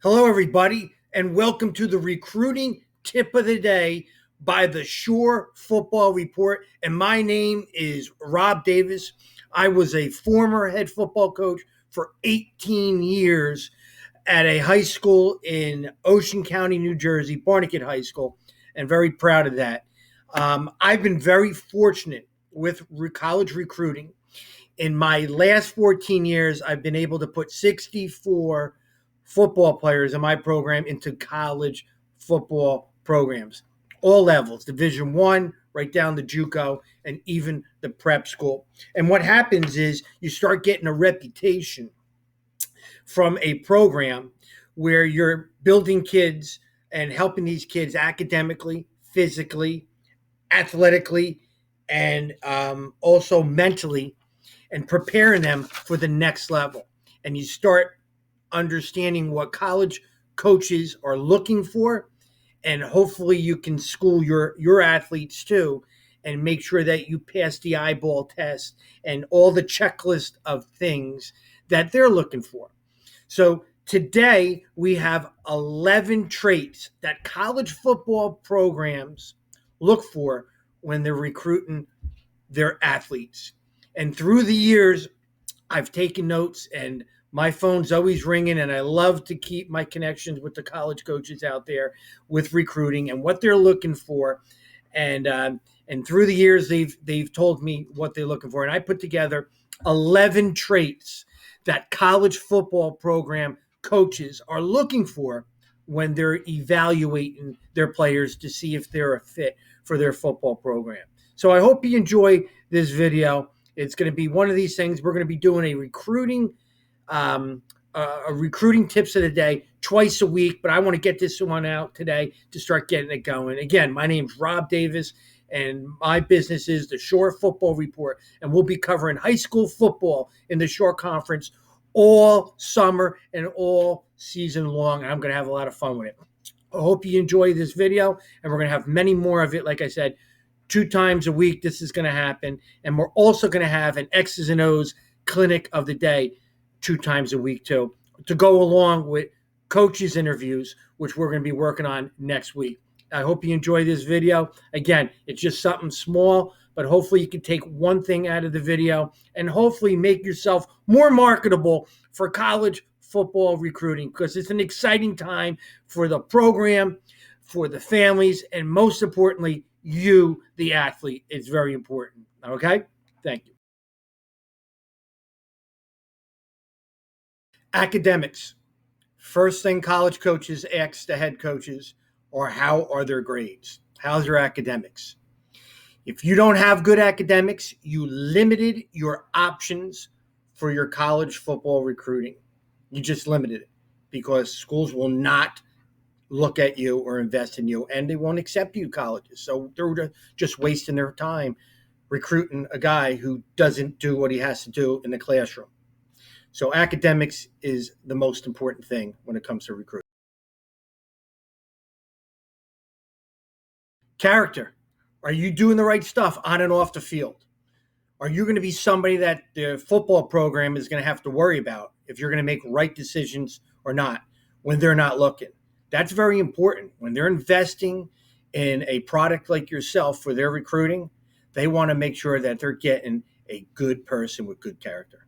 Hello, everybody, and welcome to the recruiting tip of the day by the Shore Football Report. And my name is Rob Davis. I was a former head football coach for 18 years at a high school in Ocean County, New Jersey, Barnegat High School, and very proud of that. I've been very fortunate with college recruiting. In my last 14 years, I've been able to put 64 football players in my program into college football programs, all levels, Division One, right down to JUCO, and even the prep school. And what happens is you start getting a reputation from a program where you're building kids and helping these kids academically, physically, athletically, and also mentally, and preparing them for the next level. And you start understanding what college coaches are looking for, and hopefully you can school your athletes too and make sure that you pass the eyeball test and all the checklist of things that they're looking for. So today we have 11 traits that college football programs look for when they're recruiting their athletes. And through the years, I've taken notes, and my phone's always ringing, and I love to keep my connections with the college coaches out there with recruiting and what they're looking for. And through the years, they've told me what they're looking for, and I put together 11 traits that college football program coaches are looking for when they're evaluating their players to see if they're a fit for their football program. So I hope you enjoy this video. It's going to be one of these things. We're going to be doing a recruiting tips of the day twice a week, but I want to get this one out today to start getting it going. Again, my name's Rob Davis, and my business is the Shore Football Report, and we'll be covering high school football in the Shore Conference all summer and all season long, and I'm going to have a lot of fun with it. I hope you enjoy this video, and we're going to have many more of it. Like I said, 2 times a week this is going to happen, and we're also going to have an X's and O's clinic of the day 2 times a week too, to go along with coaches interviews, which we're going to be working on next week. I hope you enjoy this video. Again, it's just something small, but hopefully you can take one thing out of the video and hopefully make yourself more marketable for college football recruiting, because it's an exciting time for the program, for the families, and most importantly, you, the athlete. It's very important. Okay? Thank you. Academics. First thing college coaches ask the head coaches are, how are their grades? How's your academics? If you don't have good academics, you limited your options for your college football recruiting. You just limited it because schools will not look at you or invest in you, and they won't accept you colleges. So they're just wasting their time recruiting a guy who doesn't do what he has to do in the classroom. So academics is the most important thing when it comes to recruiting. Character. Are you doing the right stuff on and off the field? Are you going to be somebody that the football program is going to have to worry about if you're going to make right decisions or not when they're not looking? That's very important. When they're investing in a product like yourself for their recruiting, they want to make sure that they're getting a good person with good character.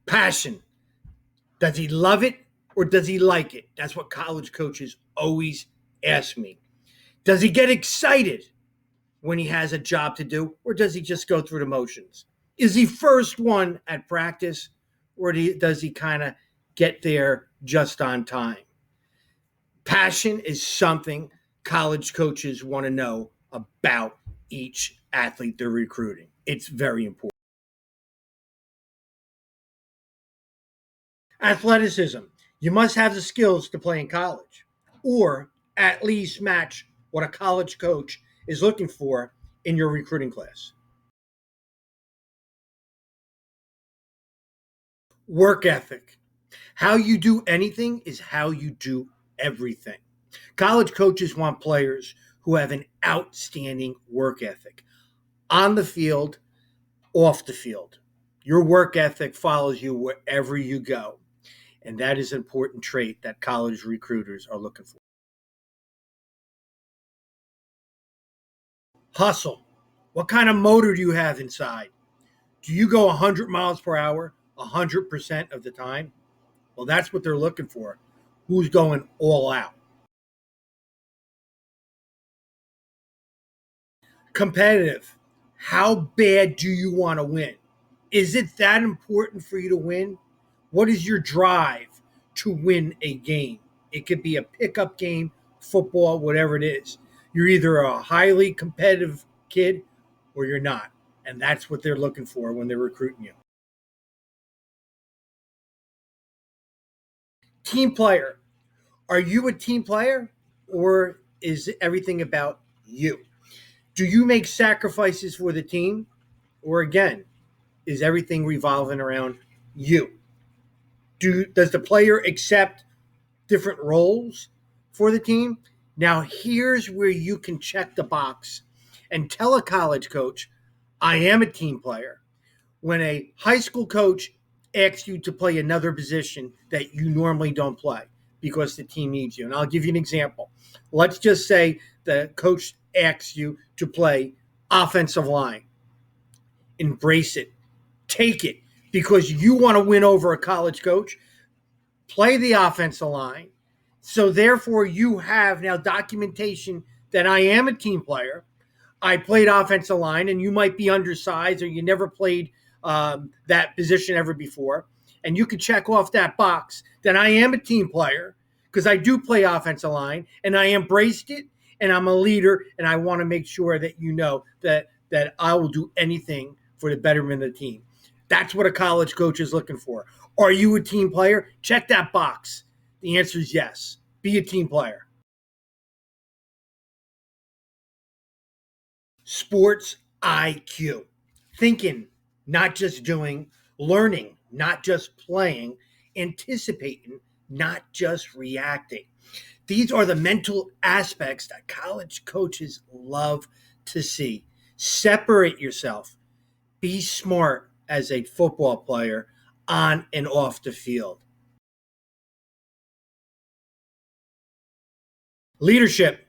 Passion. Does he love it or does he like it? That's what college coaches always ask me. Does he get excited when he has a job to do, or does he just go through the motions? Is he first one at practice, or does he kind of get there just on time? Passion is something college coaches want to know about each athlete they're recruiting. It's very important. Athleticism. You must have the skills to play in college, or at least match what a college coach is looking for in your recruiting class. Work ethic. How you do anything is how you do everything. College coaches want players who have an outstanding work ethic on the field, off the field. Your work ethic follows you wherever you go. And that is an important trait that college recruiters are looking for. Hustle. What kind of motor do you have inside? Do you go 100 miles per hour 100% of the time? Well, that's what they're looking for. Who's going all out? Competitive. How bad do you want to win? Is it that important for you to win? What is your drive to win a game? It could be a pickup game, football, whatever it is. You're either a highly competitive kid or you're not. And that's what they're looking for when they're recruiting you. Team player. Are you a team player or is everything about you? Do you make sacrifices for the team? Or again, is everything revolving around you? Does the player accept different roles for the team? Now, here's where you can check the box and tell a college coach, I am a team player. When a high school coach asks you to play another position that you normally don't play because the team needs you. And I'll give you an example. Let's just say the coach asks you to play offensive line. Embrace it. Take it because you want to win over a college coach. Play the offensive line. So therefore, you have now documentation that I am a team player. I played offensive line, and you might be undersized or you never played that position ever before. And you can check off that box that I am a team player because I do play offensive line, and I embraced it, and I'm a leader, and I want to make sure that you know that I will do anything for the betterment of the team. That's what a college coach is looking for. Are you a team player? Check that box. The answer is yes. Be a team player. Sports IQ. Thinking, not just doing, learning, not just playing, anticipating, not just reacting. These are the mental aspects that college coaches love to see. Separate yourself. Be smart as a football player on and off the field. Leadership.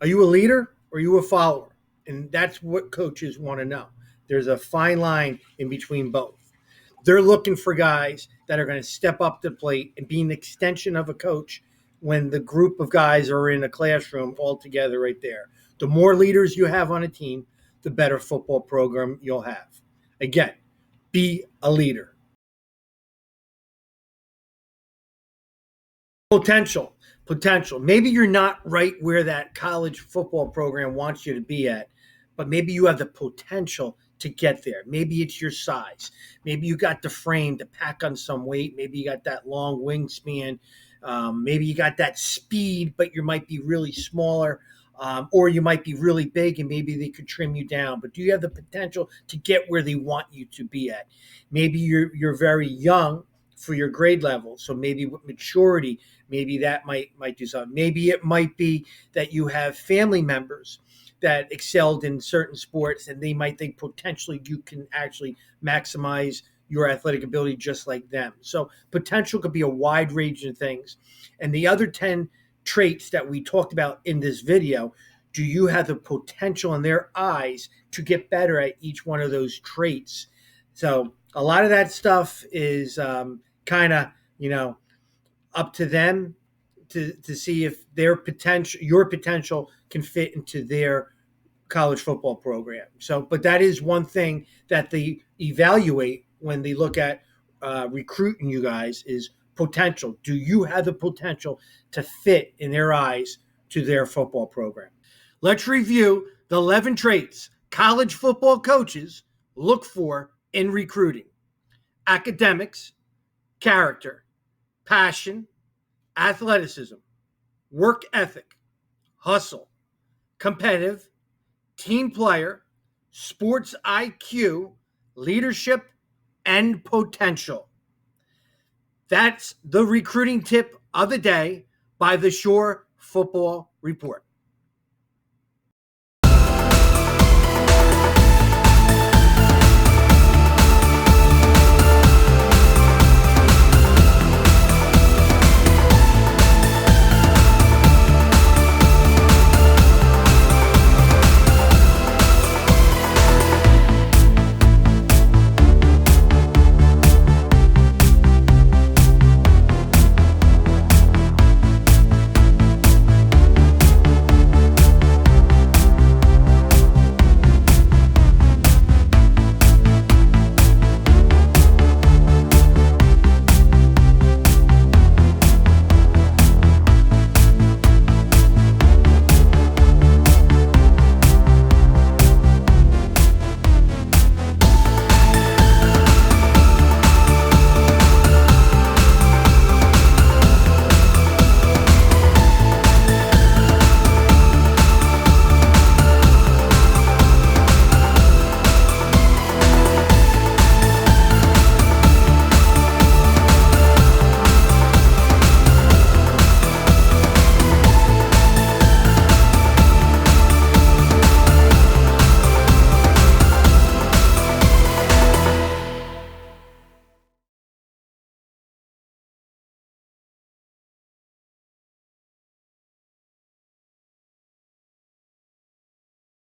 Are you a leader or are you a follower? And that's what coaches want to know. There's a fine line in between both. They're looking for guys that are going to step up to the plate and be an extension of a coach when the group of guys are in a classroom all together right there. The more leaders you have on a team, the better football program you'll have. Again, be a leader. Potential. Maybe you're not right where that college football program wants you to be at, but maybe you have the potential to get there. Maybe it's your size. Maybe you got the frame to pack on some weight. Maybe you got that long wingspan. Maybe you got that speed, but you might be really smaller. Or you might be really big and maybe they could trim you down. But do you have the potential to get where they want you to be at? Maybe you're very young for your grade level. So maybe with maturity, maybe that might do something. Maybe it might be that you have family members that excelled in certain sports and they might think potentially you can actually maximize your athletic ability just like them. So potential could be a wide range of things. And the other 10 traits that we talked about in this video, do you have the potential in their eyes to get better at each one of those traits? So a lot of that stuff is kind of, up to them to see if your potential can fit into their college football program. So, but that is one thing that they evaluate when they look at recruiting you guys is potential. Do you have the potential to fit in their eyes to their football program? Let's review the 11 traits college football coaches look for in recruiting: academics, character, passion, athleticism, work ethic, hustle, competitive, team player, sports IQ, leadership, and potential. That's the recruiting tip of the day by the Shore Football Report.